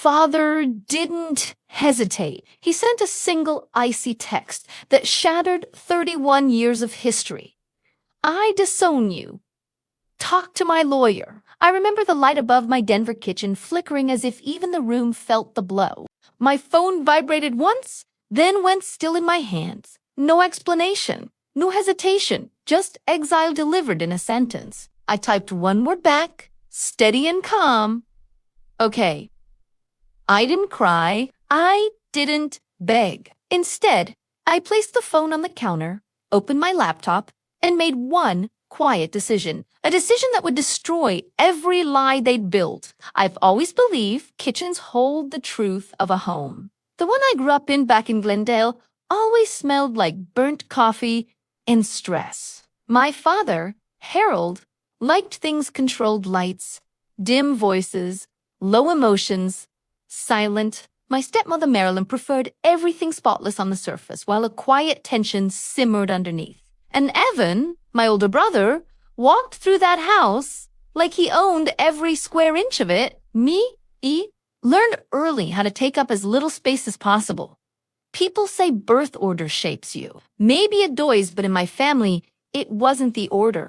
father didn't hesitate. He sent a single icy text that shattered 31 years of history. "I disown you. Talk to my lawyer." I remember the light above my Denver kitchen flickering as if even the room felt the blow. My phone vibrated once, then went still in my hands. No explanation, no hesitation, just exile delivered in a sentence. I typed one word back, steady and calm. Okay. I didn't cry. I didn't beg. Instead, I placed the phone on the counter, opened my laptop, and made one quiet decision. A decision that would destroy every lie they'd built. I've always believed kitchens hold the truth of a home. The one I grew up in back in Glendale always smelled like burnt coffee and stress. My father, Harold, liked things controlled: lights, dim voices, low emotions, silent. My stepmother, Marilyn, preferred everything spotless on the surface, while a quiet tension simmered underneath. And Evan, my older brother, walked through that house like he owned every square inch of it. Learned early how to take up as little space as possible. People say birth order shapes you. Maybe it does, but in my family, it wasn't the order.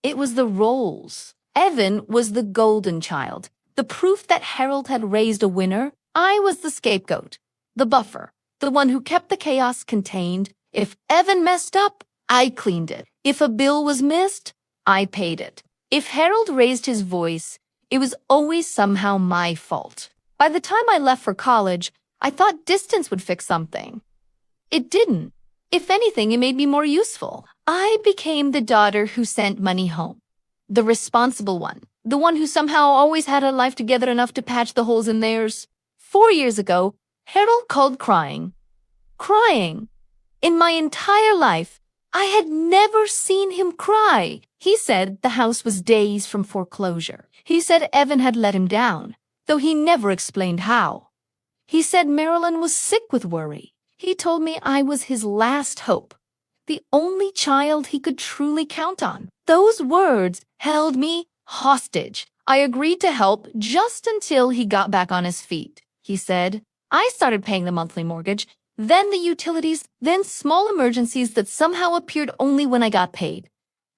It was the roles. Evan was the golden child, the proof that Harold had raised a winner. I was the scapegoat, the buffer, the one who kept the chaos contained. If Evan messed up, I cleaned it. If a bill was missed, I paid it. If Harold raised his voice, it was always somehow my fault. By the time I left for college, I thought distance would fix something. It didn't. If anything, it made me more useful. I became the daughter who sent money home. The responsible one. The one who somehow always had her life together enough to patch the holes in theirs. 4 years ago, Harold called crying. Crying. In my entire life, I had never seen him cry. He said the house was days from foreclosure. He said Evan had let him down, though he never explained how. He said Marilyn was sick with worry. He told me I was his last hope, the only child he could truly count on. Those words held me hostage. I agreed to help just until he got back on his feet. He said, I started paying the monthly mortgage, then the utilities, then small emergencies that somehow appeared only when I got paid.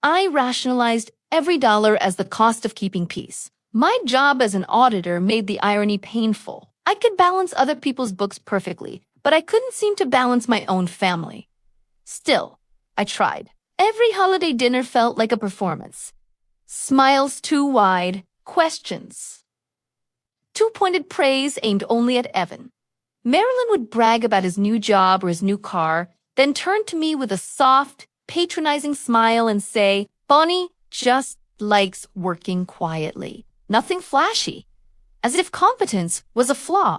I rationalized every dollar as the cost of keeping peace. My job as an auditor made the irony painful. I could balance other people's books perfectly, but I couldn't seem to balance my own family. Still, I tried. Every holiday dinner felt like a performance. Smiles too wide, questions. Two-pointed praise aimed only at Evan. Marilyn would brag about his new job or his new car, then turn to me with a soft, patronizing smile and say, Bonnie just likes working quietly. Nothing flashy. As if competence was a flaw.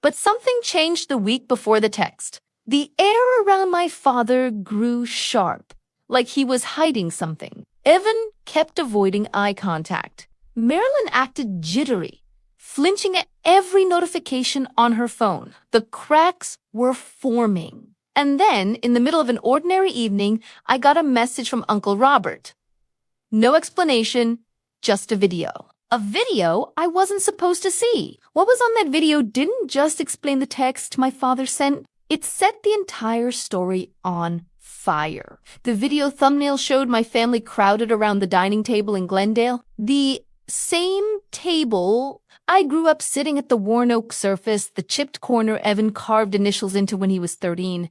But something changed the week before the text. The air around my father grew sharp, like he was hiding something. Evan kept avoiding eye contact. Marilyn acted jittery, flinching at every notification on her phone. The cracks were forming. And then, in the middle of an ordinary evening, I got a message from Uncle Robert. No explanation, just a video. A video I wasn't supposed to see. What was on that video didn't just explain the text my father sent. It set the entire story on fire. The video thumbnail showed my family crowded around the dining table in Glendale. The same table I grew up sitting at, the worn oak surface, the chipped corner Evan carved initials into when he was 13.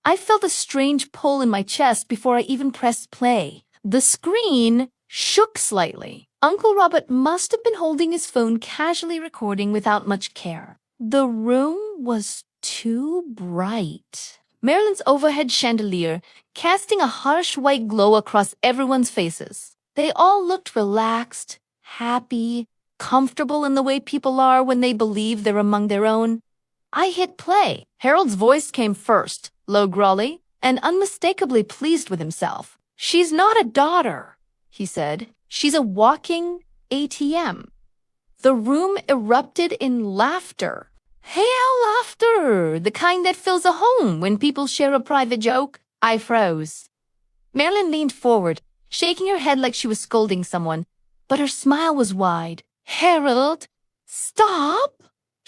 I felt a strange pull in my chest before I even pressed play. The screen shook slightly. Uncle Robert must have been holding his phone, casually recording without much care. The room was too bright. Marilyn's overhead chandelier casting a harsh white glow across everyone's faces. They all looked relaxed, happy, comfortable in the way people are when they believe they're among their own. I hit play. Harold's voice came first, low growly, and unmistakably pleased with himself. She's not a daughter, he said. She's a walking ATM. The room erupted in laughter. Hail laughter, the kind that fills a home when people share a private joke. I froze. Marilyn leaned forward, shaking her head like she was scolding someone, but her smile was wide. Harold, stop!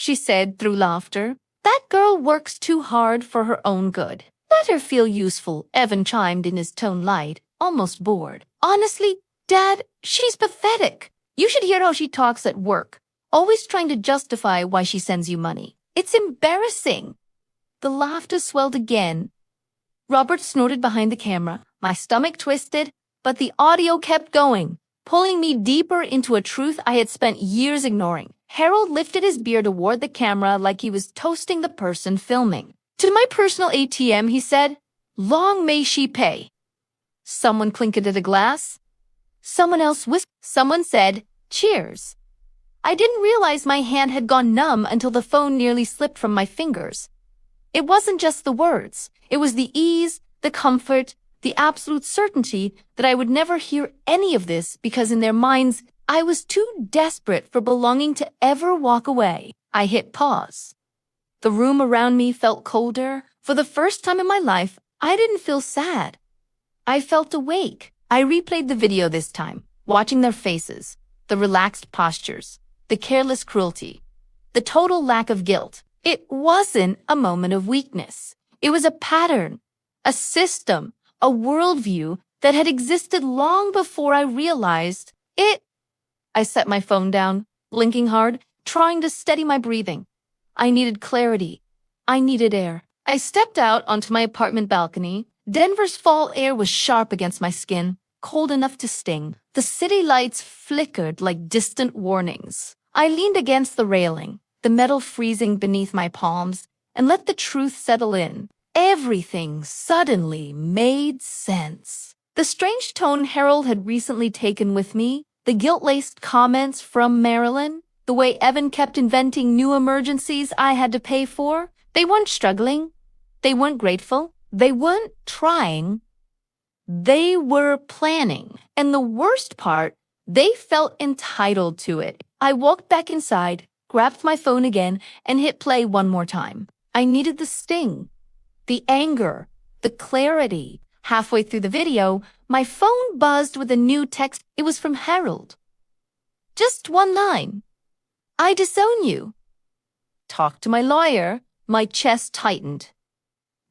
she said through laughter. That girl works too hard for her own good. Let her feel useful, Evan chimed in, his tone light, almost bored. Honestly, Dad, she's pathetic. You should hear how she talks at work, always trying to justify why she sends you money. It's embarrassing. The laughter swelled again. Robert snorted behind the camera. My stomach twisted, but the audio kept going, pulling me deeper into a truth I had spent years ignoring. Harold lifted his beer toward the camera like he was toasting the person filming. To my personal ATM, he said, "Long may she pay." Someone clinked at a glass. Someone else whispered. Someone said, "Cheers." I didn't realize my hand had gone numb until the phone nearly slipped from my fingers. It wasn't just the words. It was the ease, the comfort, the absolute certainty that I would never hear any of this because in their minds, I was too desperate for belonging to ever walk away. I hit pause. The room around me felt colder. For the first time in my life, I didn't feel sad. I felt awake. I replayed the video this time, watching their faces, the relaxed postures, the careless cruelty, the total lack of guilt. It wasn't a moment of weakness. It was a pattern, a system, a worldview that had existed long before I realized it. I set my phone down, blinking hard, trying to steady my breathing. I needed clarity. I needed air. I stepped out onto my apartment balcony. Denver's fall air was sharp against my skin, cold enough to sting. The city lights flickered like distant warnings. I leaned against the railing, the metal freezing beneath my palms, and let the truth settle in. Everything suddenly made sense. The strange tone Harold had recently taken with me, the guilt-laced comments from Marilyn, the way Evan kept inventing new emergencies I had to pay for. They weren't struggling. They weren't grateful. They weren't trying. They were planning. And the worst part, they felt entitled to it. I walked back inside, grabbed my phone again, and hit play one more time. I needed the sting, the anger, the clarity. Halfway through the video, my phone buzzed with a new text. It was from Harold. Just one line. "I disown you." Talk to my lawyer. My chest tightened.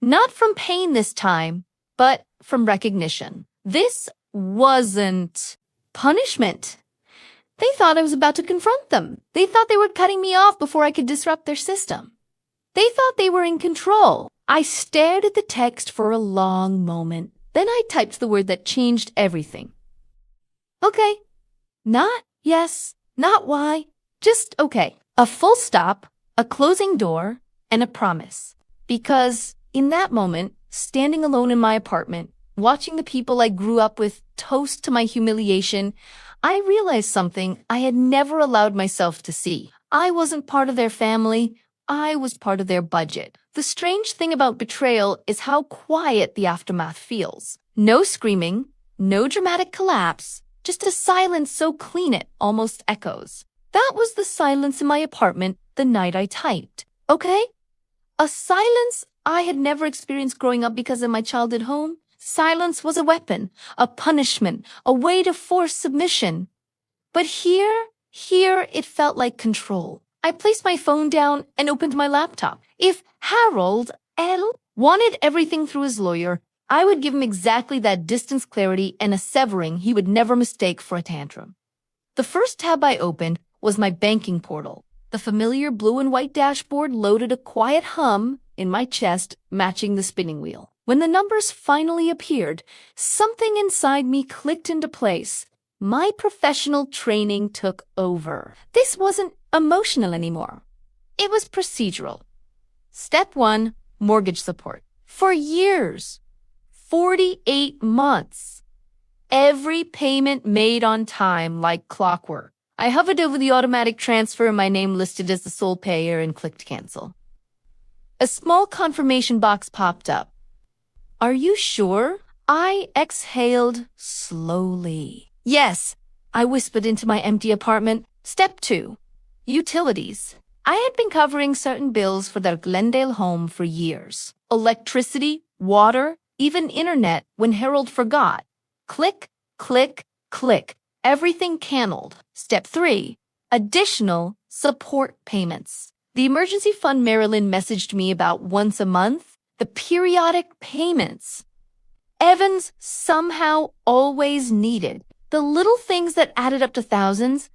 Not from pain this time, but from recognition. This wasn't punishment. They thought I was about to confront them. They thought they were cutting me off before I could disrupt their system. They thought they were in control. I stared at the text for a long moment. Then I typed the word that changed everything. Okay. Not yes, not why, just okay. A full stop, a closing door, and a promise. Because in that moment, standing alone in my apartment, watching the people I grew up with toast to my humiliation, I realized something I had never allowed myself to see. I wasn't part of their family. I was part of their budget. The strange thing about betrayal is how quiet the aftermath feels. No screaming, no dramatic collapse, just a silence so clean it almost echoes. That was the silence in my apartment the night I typed. Okay? A silence I had never experienced growing up because of my childhood home. Silence was a weapon, a punishment, a way to force submission. But here it felt like control. I placed my phone down and opened my laptop. If Harold L. wanted everything through his lawyer, I would give him exactly that distance clarity and a severing he would never mistake for a tantrum. The first tab I opened was my banking portal. The familiar blue and white dashboard loaded a quiet hum in my chest, matching the spinning wheel. When the numbers finally appeared, something inside me clicked into place. My professional training took over. This wasn't emotional anymore. It was procedural. Step 1, mortgage support. For years, 48 months, every payment made on time like clockwork. I hovered over the automatic transfer, my name listed as the sole payer, and clicked cancel. A small confirmation box popped up. Are you sure? I exhaled slowly. Yes, I whispered into my empty apartment. Step 2, utilities. I had been covering certain bills for their Glendale home for years. Electricity, water, even internet when Harold forgot. Click, click, click. Everything canceled. Step 3, additional support payments. The emergency fund Marilyn messaged me about once a month, the periodic payments. Evans somehow always needed the little things that added up to thousands.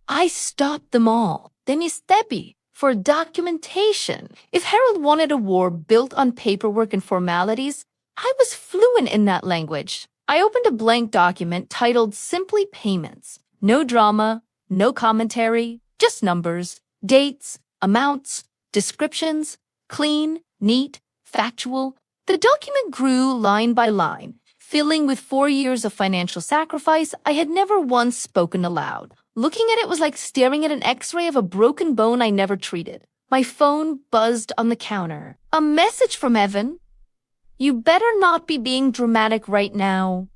I stopped them all. Denistebi for documentation. If Harold wanted a war built on paperwork and formalities, I was fluent in that language. I opened a blank document titled Simply Payments. No drama, no commentary, just numbers, dates, amounts, descriptions, clean, neat, factual. The document grew line by line, filling with 4 years of financial sacrifice I had never once spoken aloud. Looking at it was like staring at an x-ray of a broken bone I never treated. My phone buzzed on the counter. A message from Evan. You better not be being dramatic right now.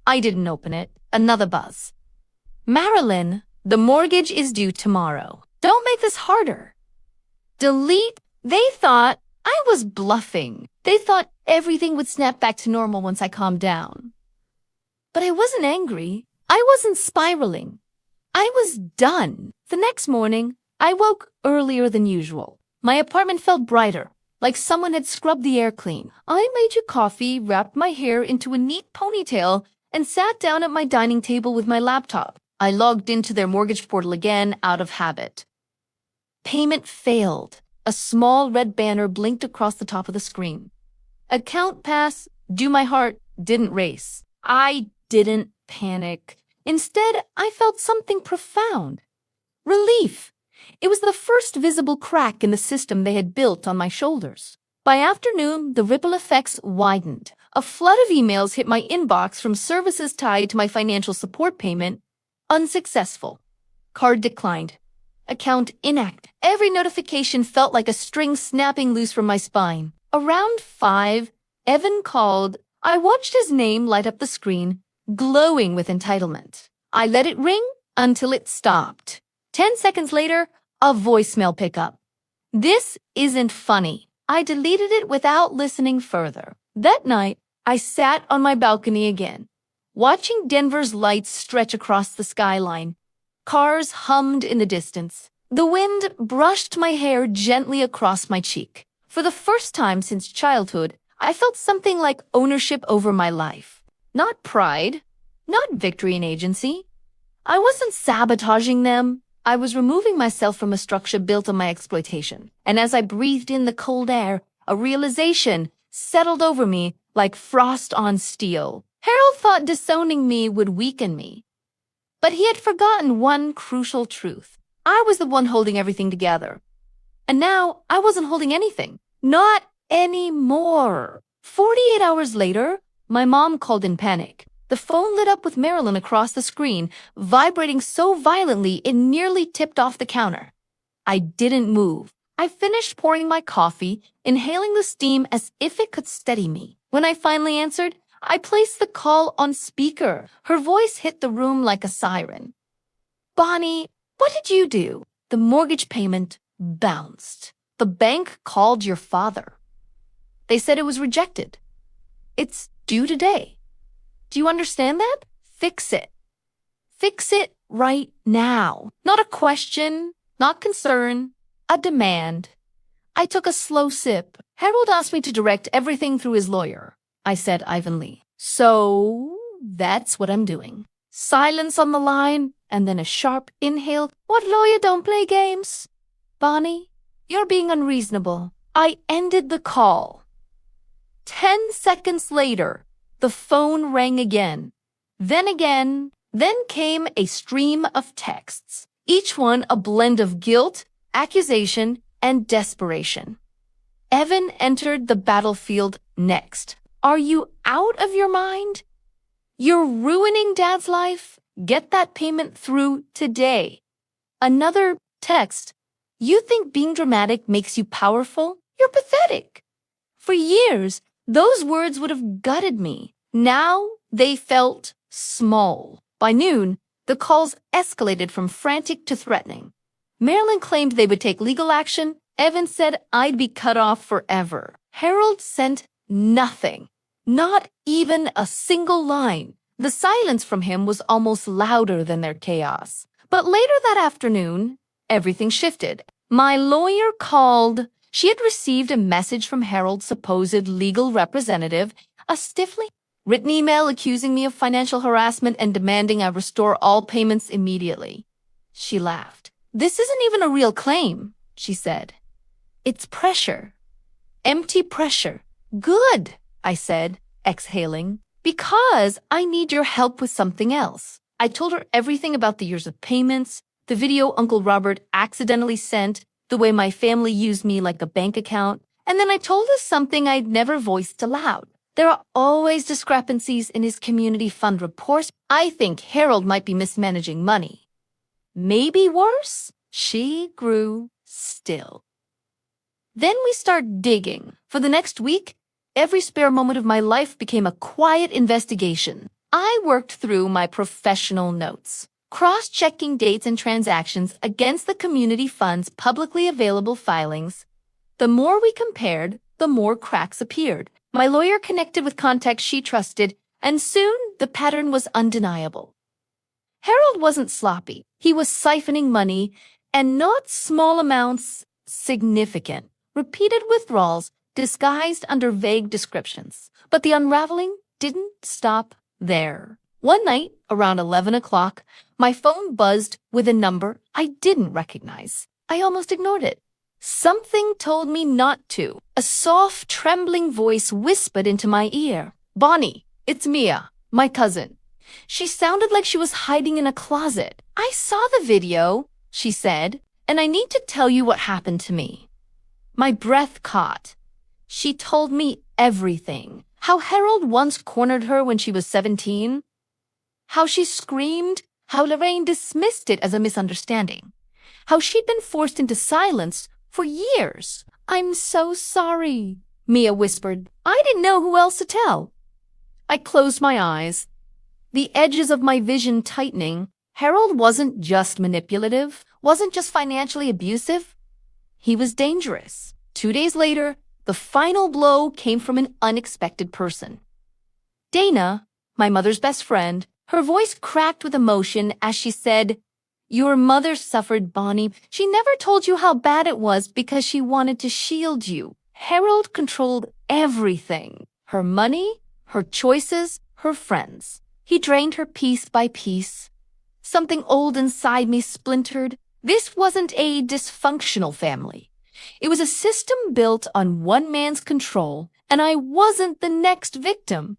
I didn't open it. Another buzz. Marilyn, the mortgage is due tomorrow. Don't make this harder. Delete. They thought I was bluffing. They thought everything would snap back to normal once I calmed down. But I wasn't angry. I wasn't spiraling. I was done. The next morning, I woke earlier than usual. My apartment felt brighter, like someone had scrubbed the air clean. I made you coffee, wrapped my hair into a neat ponytail, and sat down at my dining table with my laptop. I logged into their mortgage portal again out of habit. Payment failed. A small red banner blinked across the top of the screen. Account pass, due. My heart didn't race. I didn't panic. Instead, I felt something profound. Relief. It was the first visible crack in the system they had built on my shoulders. By afternoon, the ripple effects widened. A flood of emails hit my inbox from services tied to my financial support payment. Unsuccessful. Card declined. Account inactive. Every notification felt like a string snapping loose from my spine. Around 5, Evan called. I watched his name light up the screen, glowing with entitlement. I let it ring until it stopped. 10 seconds later, a voicemail pickup. This isn't funny. I deleted it without listening further. That night, I sat on my balcony again, watching Denver's lights stretch across the skyline. Cars hummed in the distance. The wind brushed my hair gently across my cheek. For the first time since childhood, I felt something like ownership over my life. Not pride, not victory in agency. I wasn't sabotaging them. I was removing myself from a structure built on my exploitation. And as I breathed in the cold air, a realization settled over me like frost on steel. Harold thought disowning me would weaken me. But he had forgotten one crucial truth. I was the one holding everything together. And now I wasn't holding anything. Not anymore. 48 hours later, my mom called in panic. The phone lit up with Marilyn across the screen, vibrating so violently it nearly tipped off the counter. I didn't move. I finished pouring my coffee, inhaling the steam as if it could steady me. When I finally answered, I placed the call on speaker. Her voice hit the room like a siren. Bonnie, what did you do? The mortgage payment bounced. The bank called your father. They said it was rejected. It's due today. Do you understand that? Fix it. Fix it right now. Not a question, not concern, a demand. I took a slow sip. Harold asked me to direct everything through his lawyer. I said evenly. So that's what I'm doing. Silence on the line, and then a sharp inhale. What lawyer don't play games? Bonnie, you're being unreasonable. I ended the call. 10 seconds later, the phone rang again. Then came a stream of texts, each one a blend of guilt, accusation, and desperation. Evan entered the battlefield next. Are you out of your mind? You're ruining Dad's life? Get that payment through today. Another text. You think being dramatic makes you powerful? You're pathetic. For years, those words would have gutted me. Now they felt small. By noon, the calls escalated from frantic to threatening. Marilyn claimed they would take legal action. Evan said I'd be cut off forever. Harold sent nothing. Not even a single line. The silence from him was almost louder than their chaos. But later that afternoon, everything shifted. My lawyer called. She had received a message from Harold's supposed legal representative, a stiffly written email accusing me of financial harassment and demanding I restore all payments immediately. She laughed. This isn't even a real claim, she said. It's pressure. Empty pressure. Good, I said, exhaling, because I need your help with something else. I told her everything about the years of payments, the video Uncle Robert accidentally sent, the way my family used me like a bank account, and then I told her something I'd never voiced aloud. There are always discrepancies in his community fund reports. I think Harold might be mismanaging money. Maybe worse? She grew still. Then we start digging. For the next week, every spare moment of my life became a quiet investigation. I worked through my professional notes, cross-checking dates and transactions against the community fund's publicly available filings. The more we compared, the more cracks appeared. My lawyer connected with contacts she trusted, and soon the pattern was undeniable. Harold wasn't sloppy. He was siphoning money, and not small amounts, significant, repeated withdrawals disguised under vague descriptions. But the unraveling didn't stop there. One night, around 11 o'clock, my phone buzzed with a number I didn't recognize. I almost ignored it. Something told me not to. A soft, trembling voice whispered into my ear. Bonnie, it's Mia, my cousin. She sounded like she was hiding in a closet. I saw the video, she said, and I need to tell you what happened to me. My breath caught. She told me everything. How Harold once cornered her when she was 17. How she screamed. How Lorraine dismissed it as a misunderstanding. How she'd been forced into silence for years. I'm so sorry, Mia whispered. I didn't know who else to tell. I closed my eyes, the edges of my vision tightening. Harold wasn't just manipulative, wasn't just financially abusive. He was dangerous. 2 days later, the final blow came from an unexpected person. Dana, my mother's best friend, her voice cracked with emotion as she said, Your mother suffered, Bonnie. She never told you how bad it was because she wanted to shield you. Harold controlled everything. Her money, her choices, her friends. He drained her piece by piece. Something old inside me splintered. This wasn't a dysfunctional family. It was a system built on one man's control, and I wasn't the next victim.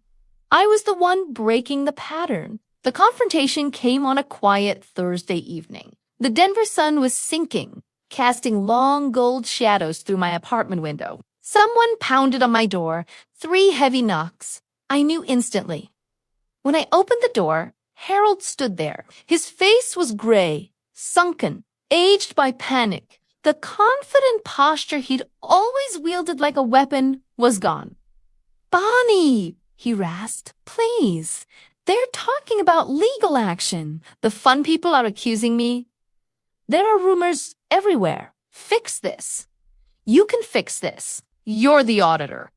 I was the one breaking the pattern. The confrontation came on a quiet Thursday evening. The Denver sun was sinking, casting long gold shadows through my apartment window. Someone pounded on my door, 3 heavy knocks. I knew instantly. When I opened the door, Harold stood there. His face was gray, sunken, aged by panic. The confident posture he'd always wielded like a weapon was gone. Bonnie, he rasped, please. They're talking about legal action. The fun people are accusing me. There are rumors everywhere. Fix this. You can fix this. You're the auditor.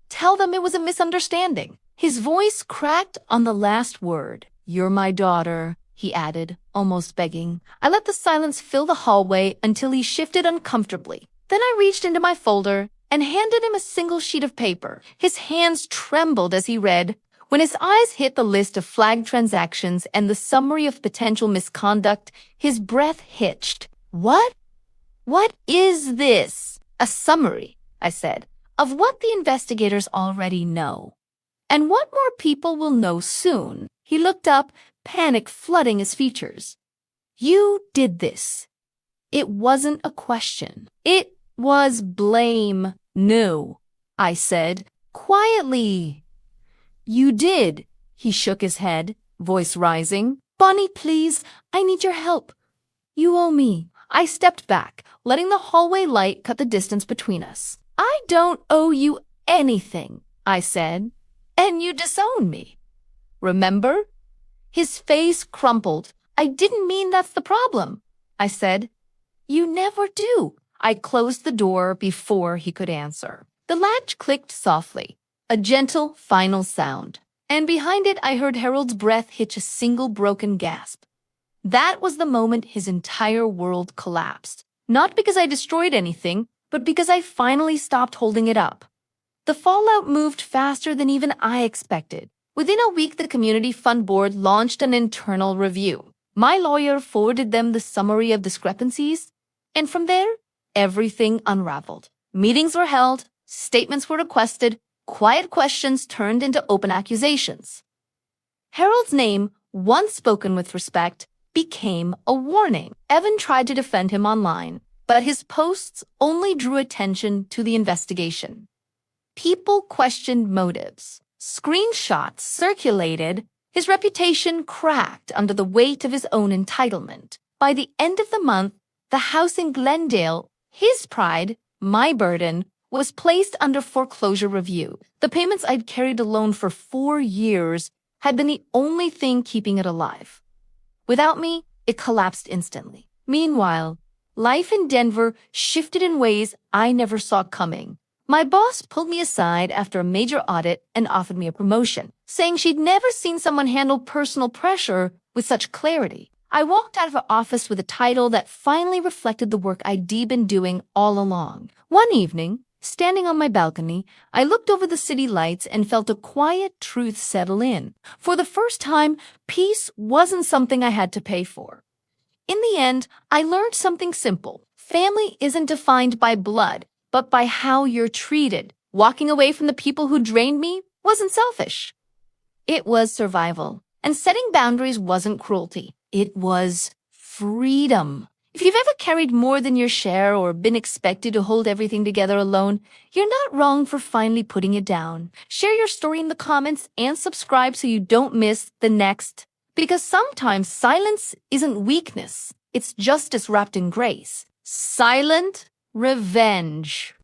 Tell them it was a misunderstanding. His voice cracked on the last word. You're my daughter, he added, almost begging. I let the silence fill the hallway until he shifted uncomfortably. Then I reached into my folder and handed him a single sheet of paper. His hands trembled as he read. When his eyes hit the list of flagged transactions and the summary of potential misconduct, his breath hitched. What? What is this? A summary, I said, of what the investigators already know. And what more people will know soon. He looked up, panic flooding his features. You did this. It wasn't a question. It was blame. No, I said, quietly. You did. He shook his head, voice rising. Bonnie, please, I need your help. You owe me. I stepped back, letting the hallway light cut the distance between us. I don't owe you anything, I said, and you disown me. Remember? His face crumpled. I didn't mean that's the problem, I said. You never do. I closed the door before he could answer. The latch clicked softly, a gentle final sound, and behind it I heard Harold's breath hitch a single broken gasp. That was the moment his entire world collapsed. Not because I destroyed anything, but because I finally stopped holding it up. The fallout moved faster than even I expected. Within a week, the Community Fund Board launched an internal review. My lawyer forwarded them the summary of discrepancies, and from there, everything unraveled. Meetings were held, statements were requested, quiet questions turned into open accusations. Harold's name, once spoken with respect, became a warning. Evan tried to defend him online, but his posts only drew attention to the investigation. People questioned motives. Screenshots circulated. His reputation cracked under the weight of his own entitlement. By the end of the month, the house in Glendale, his pride, my burden, was placed under foreclosure review. The payments I'd carried alone for 4 years had been the only thing keeping it alive. Without me, it collapsed instantly. Meanwhile, life in Denver shifted in ways I never saw coming. My boss pulled me aside after a major audit and offered me a promotion, saying she'd never seen someone handle personal pressure with such clarity. I walked out of her office with a title that finally reflected the work I'd been doing all along. One evening, standing on my balcony, I looked over the city lights and felt a quiet truth settle in. For the first time, peace wasn't something I had to pay for. In the end, I learned something simple. Family isn't defined by blood, but by how you're treated. Walking away from the people who drained me wasn't selfish. It was survival. And setting boundaries wasn't cruelty. It was freedom. If you've ever carried more than your share or been expected to hold everything together alone, you're not wrong for finally putting it down. Share your story in the comments and subscribe so you don't miss the next. Because sometimes silence isn't weakness. It's justice wrapped in grace. Silent revenge.